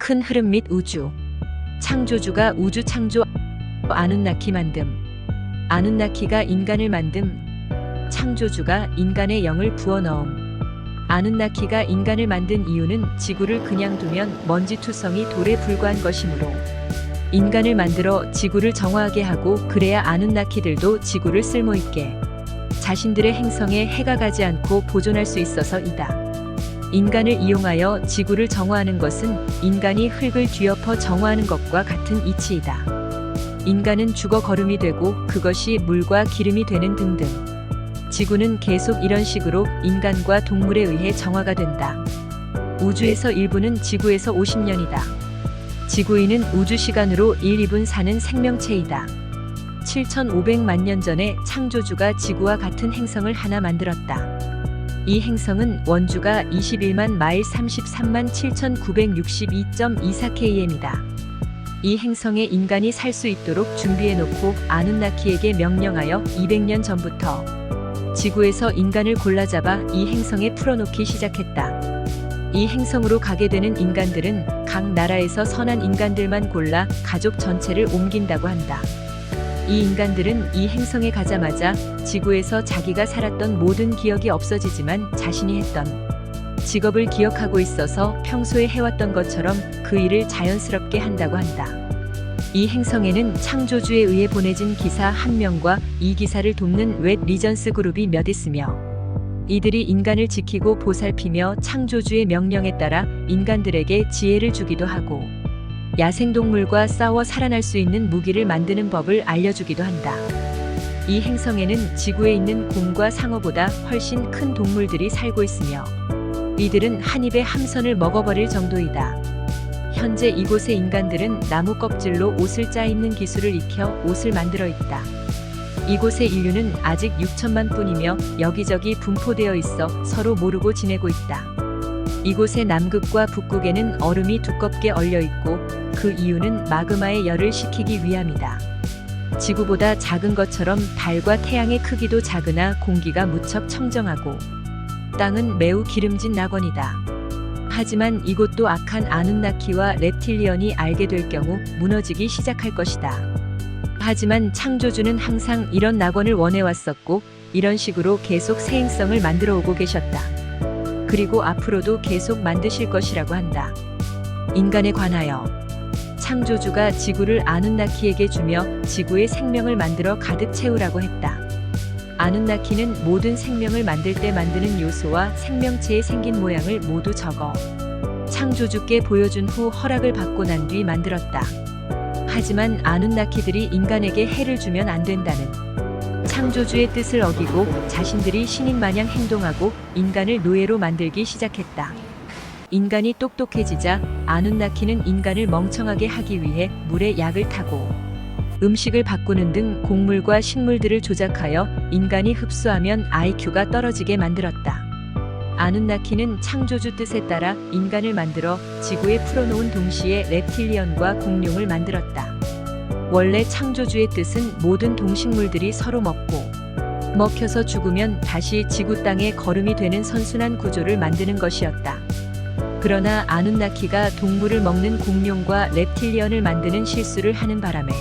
큰 흐름 및 우주. 창조주가 우주 창조. 아누나키 만듦. 아누나키가 인간을 만듦. 창조주가 인간의 영을 부어넣음. 아누나키가 인간을 만든 이유는 지구를 그냥 두면 먼지투성이 돌에 불과한 것이므로 인간을 만들어 지구를 정화하게 하고, 그래야 아누나키들도 지구를 쓸모있게 자신들의 행성에 해가 가지 않고 보존할 수 있어서이다. 인간을 이용하여 지구를 정화하는 것은 인간이 흙을 뒤엎어 정화하는 것과 같은 이치이다. 인간은 죽어 거름이 되고 그것이 물과 기름이 되는 등등. 지구는 계속 이런 식으로 인간과 동물에 의해 정화가 된다. 우주에서 1분은 지구에서 50년이다. 지구인은 우주 시간으로 1, 2분 사는 생명체이다. 7,500만 년 전에 창조주가 지구와 같은 행성을 하나 만들었다. 이 행성은 원주가 21만 마일 33만 7,962.24km이다. 이 행성에 인간이 살 수 있도록 준비해놓고 아누나키에게 명령하여 200년 전부터 지구에서 인간을 골라잡아 이 행성에 풀어놓기 시작했다. 이 행성으로 가게 되는 인간들은 각 나라에서 선한 인간들만 골라 가족 전체를 옮긴다고 한다. 이 인간들은 이 행성에 가자마자 지구에서 자기가 살았던 모든 기억이 없어지지만 자신이 했던 직업을 기억하고 있어서 평소에 해왔던 것처럼 그 일을 자연스럽게 한다고 한다. 이 행성에는 창조주에 의해 보내진 기사 1명과 이 기사를 돕는 웻 리전스 그룹이 몇 있으며, 이들이 인간을 지키고 보살피며 창조주의 명령에 따라 인간들에게 지혜를 주기도 하고 야생동물과 싸워 살아날 수 있는 무기를 만드는 법을 알려주기도 한다. 이 행성에는 지구에 있는 곰과 상어보다 훨씬 큰 동물들이 살고 있으며 이들은 한 입에 함선을 먹어버릴 정도이다. 현재 이곳의 인간들은 나무 껍질로 옷을 짜 입는 기술을 익혀 옷을 만들어 있다. 이곳의 인류는 아직 6천만 뿐이며 여기저기 분포되어 있어 서로 모르고 지내고 있다. 이곳의 남극과 북극에는 얼음이 두껍게 얼려 있고 그 이유는 마그마의 열을 식히기 위함이다. 지구보다 작은 것처럼 달과 태양의 크기도 작으나 공기가 무척 청정하고 땅은 매우 기름진 낙원이다. 하지만 이곳도 악한 아누나키와 reptilian이 알게 될 경우 무너지기 시작할 것이다. 하지만 창조주는 항상 이런 낙원을 원해왔었고 이런 식으로 계속 새 행성을 만들어 오고 계셨다. 그리고 앞으로도 계속 만드실 것이라고 한다. 인간에 관하여 창조주가 지구를 아누나키에게 주며 지구의 생명을 만들어 가득 채우라고 했다. 아누나키는 모든 생명을 만들 때 만드는 요소와 생명체의 생긴 모양을 모두 적어 창조주께 보여준 후 허락을 받고 난 뒤 만들었다. 하지만 아누나키들이 인간에게 해를 주면 안 된다는 창조주의 뜻을 어기고 자신들이 신인 마냥 행동하고 인간을 노예로 만들기 시작했다. 인간이 똑똑해지자 아누나키는 인간을 멍청하게 하기 위해 물에 약을 타고 음식을 바꾸는 등 곡물과 식물들을 조작하여 인간이 흡수하면 IQ가 떨어지게 만들었다. 아누나키는 창조주 뜻에 따라 인간을 만들어 지구에 풀어놓은 동시에 reptilian과 공룡을 만들었다. 원래 창조주의 뜻은 모든 동식물들이 서로 먹고 먹혀서 죽으면 다시 지구 땅에 거름이 되는 선순환 구조를 만드는 것이었다. 그러나 아누나키가 동물을 먹는 공룡과 reptilian을 만드는 실수를 하는 바람에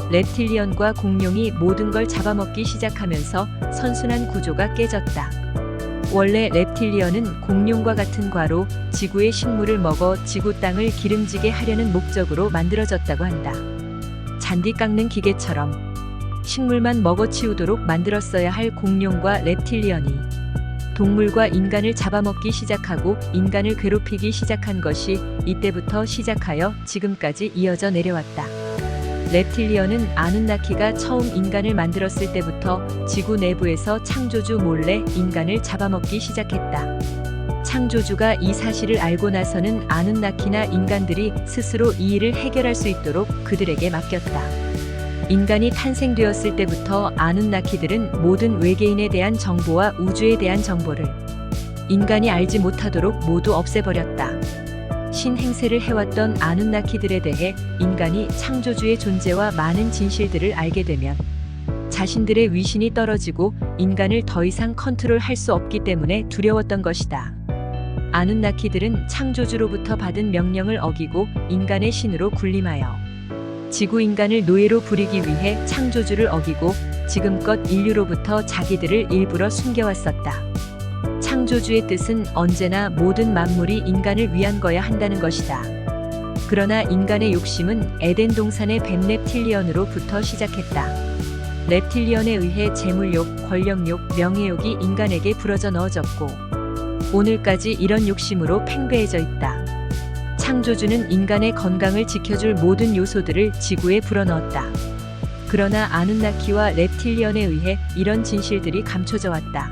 reptilian과 공룡이 모든 걸 잡아먹기 시작하면서 선순환 구조가 깨졌다. 원래 reptilian은 공룡과 같은 과로 지구의 식물을 먹어 지구 땅을 기름지게 하려는 목적으로 만들어졌다고 한다. 잔디 깎는 기계처럼 식물만 먹어치우도록 만들었어야 할 공룡과 reptilian이 동물과 인간을 잡아먹기 시작하고 인간을 괴롭히기 시작한 것이 이때부터 시작하여 지금까지 이어져 내려왔다. reptilian은 아누나키가 처음 인간을 만들었을 때부터 지구 내부에서 창조주 몰래 인간을 잡아먹기 시작했다. 창조주가 이 사실을 알고 나서는 아누나키나 인간들이 스스로 이 일을 해결할 수 있도록 그들에게 맡겼다. 인간이 탄생되었을 때부터 아누나키들은 모든 외계인에 대한 정보와 우주에 대한 정보를 인간이 알지 못하도록 모두 없애버렸다. 신행세를 해왔던 아누나키들에 대해 인간이 창조주의 존재와 많은 진실들을 알게 되면 자신들의 위신이 떨어지고 인간을 더 이상 컨트롤할 수 없기 때문에 두려웠던 것이다. 아누나키들은 창조주로부터 받은 명령을 어기고 인간의 신으로 군림하여 지구 인간을 노예로 부리기 위해 창조주를 어기고 지금껏 인류로부터 자기들을 일부러 숨겨왔었다. 창조주의 뜻은 언제나 모든 만물이 인간을 위한 거야 한다는 것이다. 그러나 인간의 욕심은 에덴 동산의 뱀 렙틸리언으로부터 시작했다. 렙틸리언에 의해 재물욕, 권력욕, 명예욕이 인간에게 불어져 넣어졌고 오늘까지 이런 욕심으로 팽배해져 있다. 창조주는 인간의 건강을 지켜줄 모든 요소들을 지구에 불어넣었다. 그러나 아누나키와 렙틸리언에 의해 이런 진실들이 감춰져 왔다.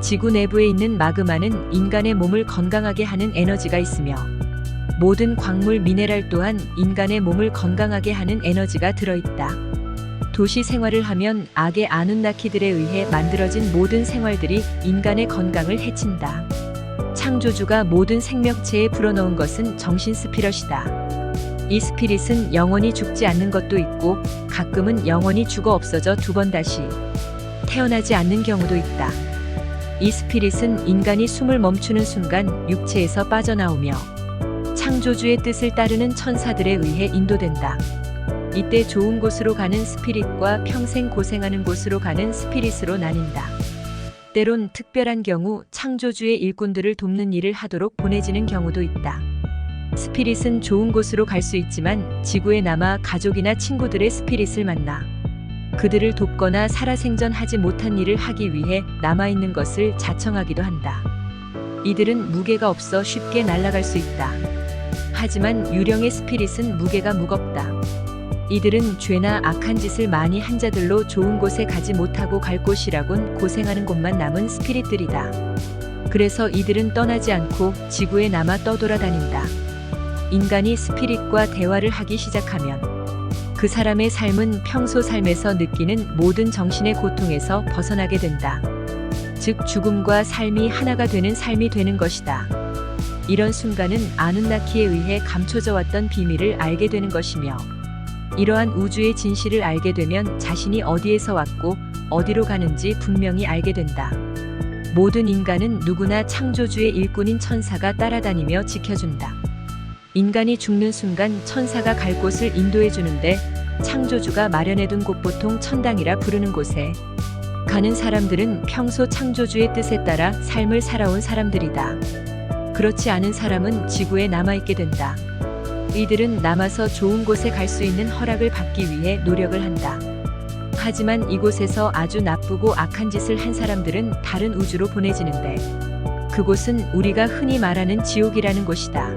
지구 내부에 있는 마그마는 인간의 몸을 건강하게 하는 에너지가 있으며 모든 광물 미네랄 또한 인간의 몸을 건강하게 하는 에너지가 들어있다. 도시 생활을 하면 악의 아누나키들에 의해 만들어진 모든 생활들이 인간의 건강을 해친다. 창조주가 모든 생명체에 불어넣은 것은 정신 스피릿이다. 이 스피릿은 영원히 죽지 않는 것도 있고 가끔은 영원히 죽어 없어져 두 번 다시 태어나지 않는 경우도 있다. 이 스피릿은 인간이 숨을 멈추는 순간 육체에서 빠져나오며 창조주의 뜻을 따르는 천사들에 의해 인도된다. 이때 좋은 곳으로 가는 스피릿과 평생 고생하는 곳으로 가는 스피릿으로 나뉜다. 때론 특별한 경우 창조주의 일꾼들을 돕는 일을 하도록 보내지는 경우도 있다. 스피릿은 좋은 곳으로 갈 수 있지만 지구에 남아 가족이나 친구들의 스피릿을 만나 그들을 돕거나 살아생전하지 못한 일을 하기 위해 남아있는 것을 자청하기도 한다. 이들은 무게가 없어 쉽게 날아갈 수 있다. 하지만 유령의 스피릿은 무게가 무겁다. 이들은 죄나 악한 짓을 많이 한 자들로 좋은 곳에 가지 못하고 갈 곳이라곤 고생하는 곳만 남은 스피릿들이다. 그래서 이들은 떠나지 않고 지구에 남아 떠돌아다닌다. 인간이 스피릿과 대화를 하기 시작하면 그 사람의 삶은 평소 삶에서 느끼는 모든 정신의 고통에서 벗어나게 된다. 즉 죽음과 삶이 하나가 되는 삶이 되는 것이다. 이런 순간은 아누나키에 의해 감춰져 왔던 비밀을 알게 되는 것이며 이러한 우주의 진실을 알게 되면 자신이 어디에서 왔고 어디로 가는지 분명히 알게 된다. 모든 인간은 누구나 창조주의 일꾼인 천사가 따라다니며 지켜준다. 인간이 죽는 순간 천사가 갈 곳을 인도해 주는데 창조주가 마련해둔 곳 보통 천당이라 부르는 곳에 가는 사람들은 평소 창조주의 뜻에 따라 삶을 살아온 사람들이다. 그렇지 않은 사람은 지구에 남아있게 된다. 이들은 남아서 좋은 곳에 갈 수 있는 허락을 받기 위해 노력을 한다. 하지만 이곳에서 아주 나쁘고 악한 짓을 한 사람들은 다른 우주로 보내지는데 그곳은 우리가 흔히 말하는 지옥이라는 곳이다.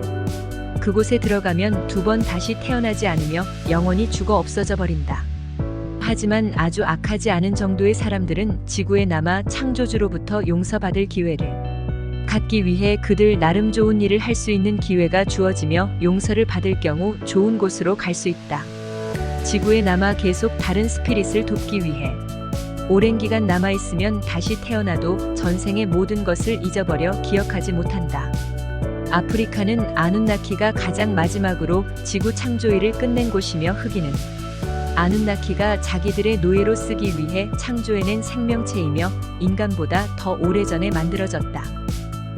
그곳에 들어가면 두 번 다시 태어나지 않으며 영원히 죽어 없어져 버린다. 하지만 아주 악하지 않은 정도의 사람들은 지구에 남아 창조주로부터 용서받을 기회를 갖기 위해 그들 나름 좋은 일을 할 수 있는 기회가 주어지며 용서를 받을 경우 좋은 곳으로 갈 수 있다. 지구에 남아 계속 다른 스피릿을 돕기 위해 오랜 기간 남아있으면 다시 태어나도 전생의 모든 것을 잊어버려 기억하지 못한다. 아프리카는 아누나키가 가장 마지막으로 지구 창조일을 끝낸 곳이며 흑인은 아누나키가 자기들의 노예로 쓰기 위해 창조해낸 생명체이며 인간보다 더 오래전에 만들어졌다.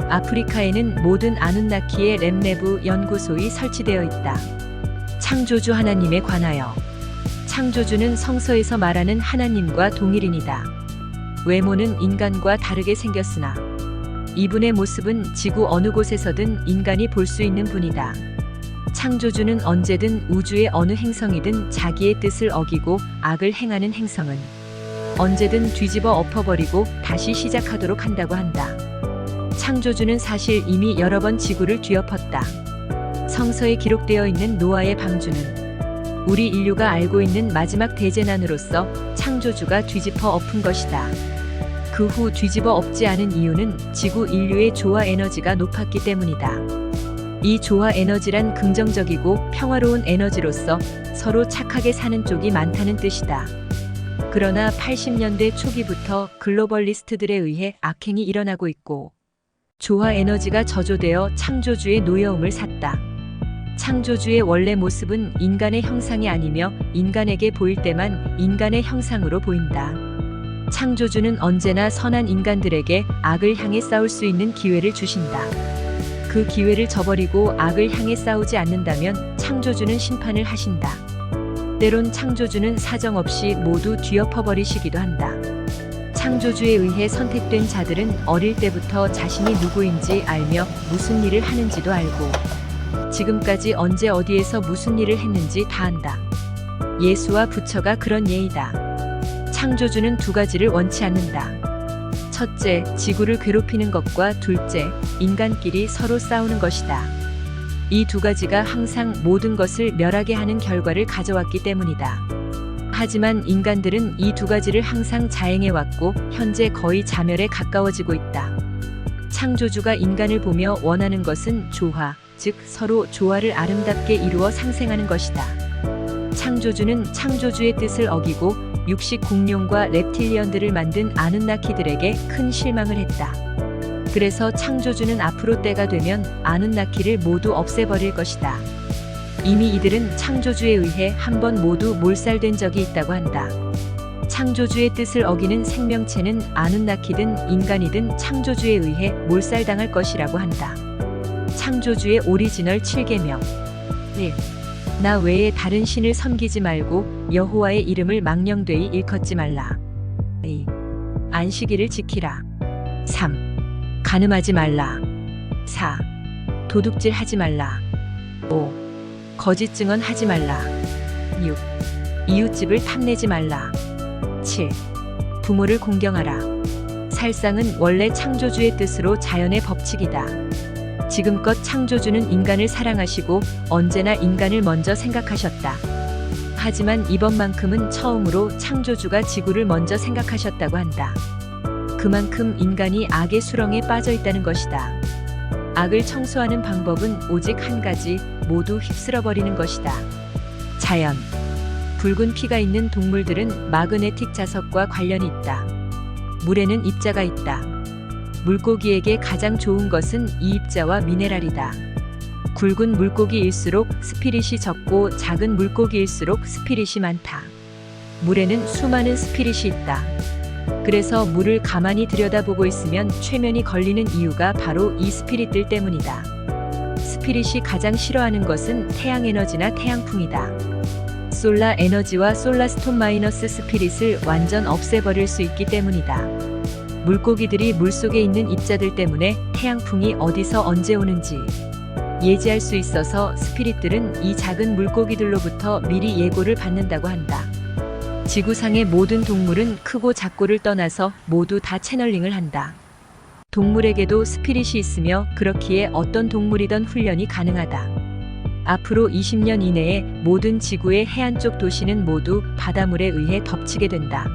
아프리카에는 모든 아누나키의 렘네브 연구소이 설치되어 있다. 창조주 하나님에 관하여 창조주는 성서에서 말하는 하나님과 동일인이다. 외모는 인간과 다르게 생겼으나 이분의 모습은 지구 어느 곳에서든 인간이 볼 수 있는 분이다. 창조주는 언제든 우주의 어느 행성이든 자기의 뜻을 어기고 악을 행하는 행성은 언제든 뒤집어 엎어버리고 다시 시작하도록 한다고 한다. 창조주는 사실 이미 여러 번 지구를 뒤엎었다. 성서에 기록되어 있는 노아의 방주는 우리 인류가 알고 있는 마지막 대재난으로서 창조주가 뒤집어 엎은 것이다. 그 후 뒤집어 엎지 않은 이유는 지구 인류의 조화 에너지가 높았기 때문이다. 이 조화 에너지란 긍정적이고 평화로운 에너지로서 서로 착하게 사는 쪽이 많다는 뜻이다. 그러나 80년대 초기부터 글로벌리스트들에 의해 악행이 일어나고 있고 조화 에너지가 저조되어 창조주의 노여움을 샀다. 창조주의 원래 모습은 인간의 형상이 아니며 인간에게 보일 때만 인간의 형상으로 보인다. 창조주는 언제나 선한 인간들에게 악을 향해 싸울 수 있는 기회를 주신다. 그 기회를 저버리고 악을 향해 싸우지 않는다면 창조주는 심판을 하신다. 때론 창조주는 사정없이 모두 뒤엎어버리시기도 한다. 창조주에 의해 선택된 자들은 어릴 때부터 자신이 누구인지 알며 무슨 일을 하는지도 알고 지금까지 언제 어디에서 무슨 일을 했는지 다 안다. 예수와 부처가 그런 예이다. 창조주는 두 가지를 원치 않는다. 첫째, 지구를 괴롭히는 것과 둘째, 인간끼리 서로 싸우는 것이다. 이 두 가지가 항상 모든 것을 멸하게 하는 결과를 가져왔기 때문이다. 하지만 인간들은 이 두 가지를 항상 자행해왔고 현재 거의 자멸에 가까워지고 있다. 창조주가 인간을 보며 원하는 것은 조화, 즉 서로 조화를 아름답게 이루어 상생하는 것이다. 창조주는 창조주의 뜻을 어기고 육식 공룡과 reptilian들을 만든 아누나키들에게 큰 실망을 했다. 그래서 창조주는 앞으로 때가 되면 아누나키를 모두 없애버릴 것이다. 이미 이들은 창조주에 의해 한 번 모두 몰살된 적이 있다고 한다. 창조주의 뜻을 어기는 생명체는 아누나키든 인간이든 창조주에 의해 몰살당할 것이라고 한다. 창조주의 오리지널 7계명 1. 나 외에 다른 신을 섬기지 말고 여호와의 이름을 망령되이 일컫지 말라. 2. 안식일을 지키라. 3. 간음하지 말라. 4. 도둑질하지 말라. 5. 거짓 증언하지 말라. 6. 이웃집을 탐내지 말라. 7. 부모를 공경하라. 살상은 원래 창조주의 뜻으로 자연의 법칙이다. 지금껏 창조주는 인간을 사랑하시고 언제나 인간을 먼저 생각하셨다. 하지만 이번만큼은 처음으로 창조주가 지구를 먼저 생각하셨다고 한다. 그만큼 인간이 악의 수렁에 빠져 있다는 것이다. 악을 청소하는 방법은 오직 한 가지, 모두 휩쓸어버리는 것이다. 자연. 붉은 피가 있는 동물들은 마그네틱 자석과 관련이 있다. 물에는 입자가 있다. 물고기에게 가장 좋은 것은 이 입자와 미네랄이다. 굵은 물고기일수록 스피릿이 적고 작은 물고기일수록 스피릿이 많다. 물에는 수많은 스피릿이 있다. 그래서 물을 가만히 들여다보고 있으면 최면이 걸리는 이유가 바로 이 스피릿들 때문이다. 스피릿이 가장 싫어하는 것은 태양에너지나 태양풍이다. 솔라 에너지와 솔라스톤 마이너스 스피릿을 완전 없애버릴 수 있기 때문이다. 물고기들이 물속에 있는 입자들 때문에 태양풍이 어디서 언제 오는지 예지할 수 있어서 스피릿들은 이 작은 물고기들로부터 미리 예고를 받는다고 한다. 지구상의 모든 동물은 크고 작고를 떠나서 모두 다 채널링을 한다. 동물에게도 스피릿이 있으며 그렇기에 어떤 동물이든 훈련이 가능하다. 앞으로 20년 이내에 모든 지구의 해안 쪽 도시는 모두 바닷물에 의해 덮치게 된다.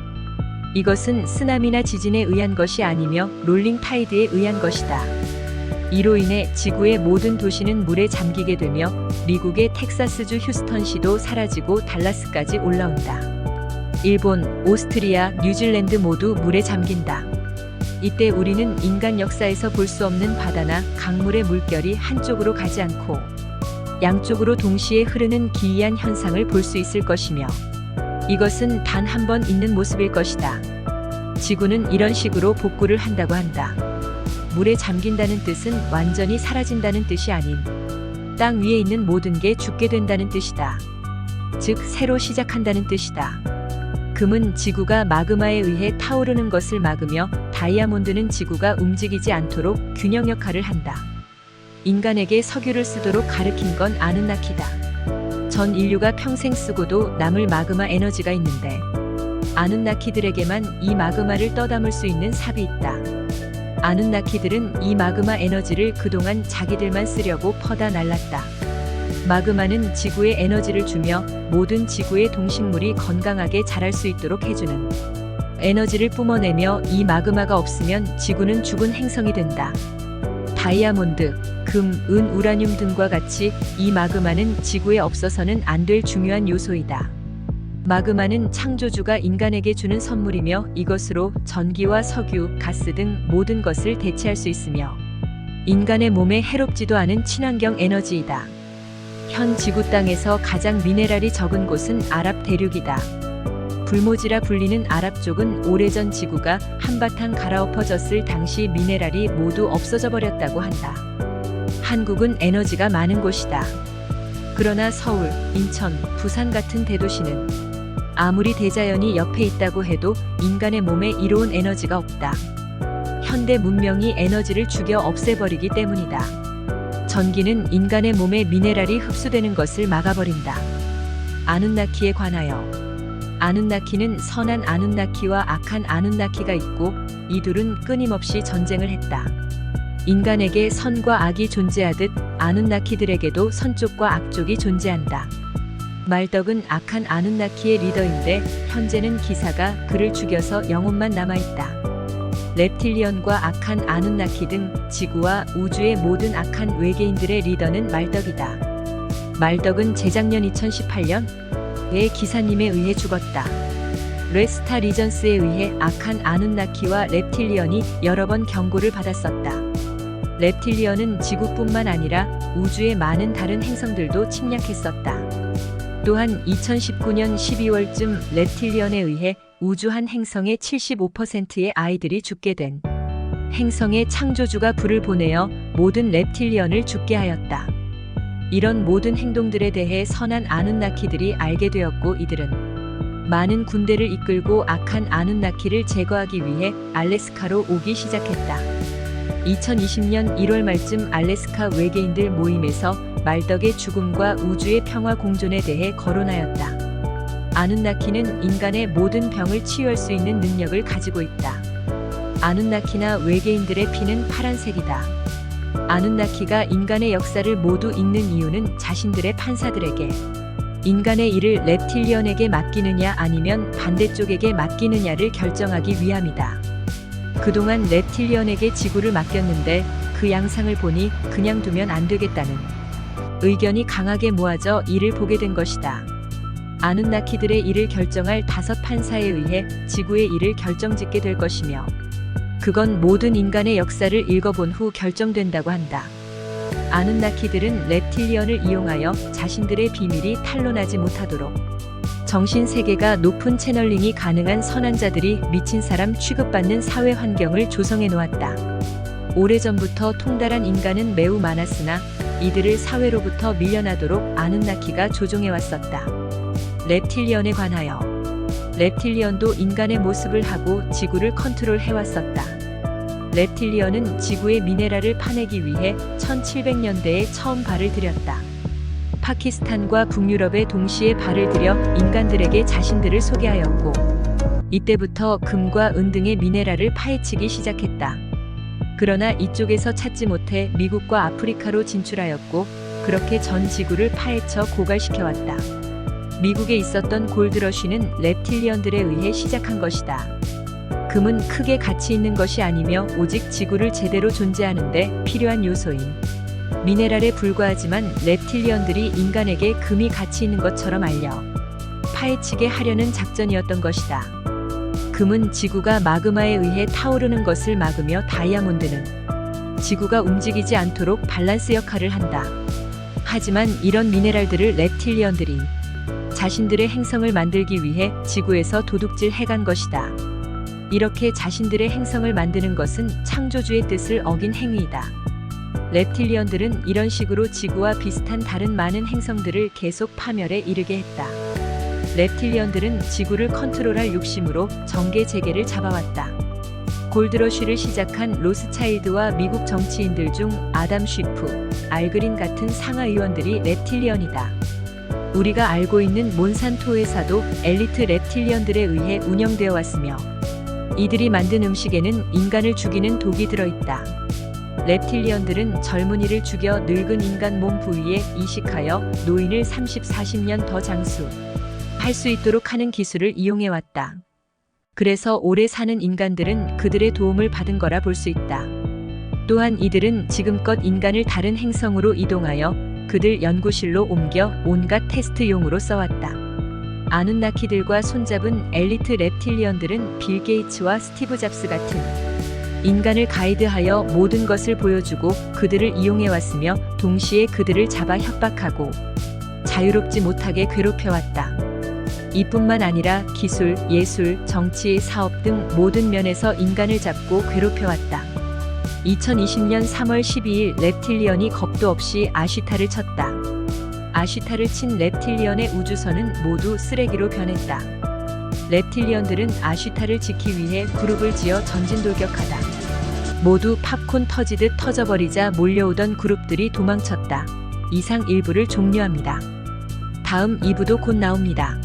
이것은 쓰나미나 지진에 의한 것이 아니며 롤링 타이드에 의한 것이다. 이로 인해 지구의 모든 도시는 물에 잠기게 되며 미국의 텍사스주 휴스턴시도 사라지고 달라스까지 올라온다. 일본, 오스트리아, 뉴질랜드 모두 물에 잠긴다. 이때 우리는 인간 역사에서 볼 수 없는 바다나 강물의 물결이 한쪽으로 가지 않고 양쪽으로 동시에 흐르는 기이한 현상을 볼 수 있을 것이며 이것은 단 한 번 있는 모습일 것이다. 지구는 이런 식으로 복구를 한다고 한다. 물에 잠긴다는 뜻은 완전히 사라진다는 뜻이 아닌 땅 위에 있는 모든 게 죽게 된다는 뜻이다. 즉 새로 시작한다는 뜻이다. 금은 지구가 마그마에 의해 타오르는 것을 막으며 다이아몬드는 지구가 움직이지 않도록 균형 역할을 한다. 인간에게 석유를 쓰도록 가르친 건 아누나키다. 전 인류가 평생 쓰고도 남을 마그마 에너지가 있는데 아누나키들에게만 이 마그마를 떠담을 수 있는 삽이 있다. 아누나키들은 이 마그마 에너지를 그동안 자기들만 쓰려고 퍼다 날랐다. 마그마는 지구에 에너지를 주며 모든 지구의 동식물이 건강하게 자랄 수 있도록 해주는 에너지를 뿜어내며 이 마그마가 없으면 지구는 죽은 행성이 된다. 다이아몬드, 금, 은, 우라늄 등과 같이 이 마그마는 지구에 없어서는 안 될 중요한 요소이다. 마그마는 창조주가 인간에게 주는 선물이며 이것으로 전기와 석유, 가스 등 모든 것을 대체할 수 있으며 인간의 몸에 해롭지도 않은 친환경 에너지이다. 현 지구 땅에서 가장 미네랄이 적은 곳은 아랍 대륙이다. 불모지라 불리는 아랍 쪽은 오래전 지구가 한바탕 갈아엎어졌을 당시 미네랄이 모두 없어져 버렸다고 한다. 한국은 에너지가 많은 곳이다. 그러나 서울, 인천, 부산 같은 대도시는 아무리 대자연이 옆에 있다고 해도 인간의 몸에 이로운 에너지가 없다. 현대 문명이 에너지를 죽여 없애버리기 때문이다. 전기는 인간의 몸에 미네랄이 흡수되는 것을 막아버린다. 아누나키에 관하여 아누나키는 선한 아누나키와 악한 아누나키가 있고 이 둘은 끊임없이 전쟁을 했다. 인간에게 선과 악이 존재하듯 아누나키들에게도 선쪽과 악쪽이 존재한다. 말덕은 악한 아누나키의 리더인데 현재는 기사가 그를 죽여서 영혼만 남아있다. reptilian과 악한 아누나키 등 지구와 우주의 모든 악한 외계인들의 리더는 말덕이다. 말덕은 재작년 2018년에 기사님에 의해 죽었다. 레스타 리전스에 의해 악한 아누나키와 reptilian이 여러 번 경고를 받았었다. reptilian은 지구뿐만 아니라 우주의 많은 다른 행성들도 침략했었다. 또한 2019년 12월쯤 reptilian에 의해 우주 한 행성의 75%의 아이들이 죽게 된 행성의 창조주가 불을 보내어 모든 reptilian을 죽게 하였다. 이런 모든 행동들에 대해 선한 아누나키들이 알게 되었고 이들은 많은 군대를 이끌고 악한 아누나키를 제거하기 위해 알래스카로 오기 시작했다. 2020년 1월 말쯤 알래스카 외계인들 모임에서 말덕의 죽음과 우주의 평화 공존에 대해 거론하였다. 아누나키는 인간의 모든 병을 치유할 수 있는 능력을 가지고 있다. 아누나키나 외계인들의 피는 파란색이다. 아누나키가 인간의 역사를 모두 읽는 이유는 자신들의 판사들에게 인간의 일을 reptilian에게 맡기느냐 아니면 반대쪽에게 맡기느냐를 결정하기 위함이다. 그동안 reptilian에게 지구를 맡겼는데 그 양상을 보니 그냥 두면 안 되겠다는 의견이 강하게 모아져 이를 보게 된 것이다. 아누나키들의 일을 결정할 5 판사에 의해 지구의 일을 결정짓게 될 것이며 그건 모든 인간의 역사를 읽어본 후 결정된다고 한다. 아누나키들은 reptilian을 이용하여 자신들의 비밀이 탄로나지 못하도록 정신세계가 높은 채널링이 가능한 선한 자들이 미친 사람 취급받는 사회 환경을 조성해 놓았다. 오래전부터 통달한 인간은 매우 많았으나 이들을 사회로부터 밀려나도록 아누나키가 조종해 왔었다. reptilian에 관하여 reptilian도 인간의 모습을 하고 지구를 컨트롤해 왔었다. reptilian은 지구의 미네랄을 파내기 위해 1700년대에 처음 발을 들였다. 파키스탄과 북유럽에 동시에 발을 들여 인간들에게 자신들을 소개하였고 이때부터 금과 은 등의 미네랄을 파헤치기 시작했다. 그러나 이쪽에서 찾지 못해 미국과 아프리카로 진출하였고 그렇게 전 지구를 파헤쳐 고갈시켜왔다. 미국에 있었던 골드러쉬는 reptilian들에 의해 시작한 것이다. 금은 크게 가치 있는 것이 아니며 오직 지구를 제대로 존재하는데 필요한 요소인 미네랄에 불과하지만 reptilian들이 인간에게 금이 가치 있는 것처럼 알려 파헤치게 하려는 작전이었던 것이다. 금은 지구가 마그마에 의해 타오르는 것을 막으며 다이아몬드는 지구가 움직이지 않도록 밸런스 역할을 한다. 하지만 이런 미네랄들을 reptilian들이 자신들의 행성을 만들기 위해 지구에서 도둑질 해간 것이다. 이렇게 자신들의 행성을 만드는 것은 창조주의 뜻을 어긴 행위이다. reptilian들은 이런 식으로 지구와 비슷한 다른 많은 행성들을 계속 파멸에 이르게 했다. reptilian들은 지구를 컨트롤할 욕심으로 정계 재계를 잡아왔다. 골드러쉬를 시작한 로스차일드와 미국 정치인들 중 아담 쉬프, 알 그린 같은 상하 의원들이 reptilian이다. 우리가 알고 있는 몬산토 회사도 엘리트 reptilian들에 의해 운영되어 왔으며 이들이 만든 음식에는 인간을 죽이는 독이 들어있다. reptilian들은 젊은이를 죽여 늙은 인간 몸 부위에 이식하여 노인을 30-40년 더 장수할 수 있도록 하는 기술을 이용해왔다. 그래서 오래 사는 인간들은 그들의 도움을 받은 거라 볼 수 있다. 또한 이들은 지금껏 인간을 다른 행성으로 이동하여 그들 연구실로 옮겨 온갖 테스트용으로 써왔다. 아누나키들과 손잡은 엘리트 reptilian들은 빌 게이츠와 스티브 잡스 같은 인간을 가이드하여 모든 것을 보여주고 그들을 이용해왔으며 동시에 그들을 잡아 협박하고 자유롭지 못하게 괴롭혀왔다. 이뿐만 아니라 기술, 예술, 정치, 사업 등 모든 면에서 인간을 잡고 괴롭혀왔다. 2020년 3월 12일 랩틸리언이 겁도 없이 아쉬타를 쳤다. 아쉬타를 친 랩틸리언의 우주선은 모두 쓰레기로 변했다. 랩틸리언들은 아쉬타를 지키기 위해 그룹을 지어 전진 돌격하다. 모두 팝콘 터지듯 터져버리자 몰려오던 그룹들이 도망쳤다. 이상 1부를 종료합니다. 다음 2부도 곧 나옵니다.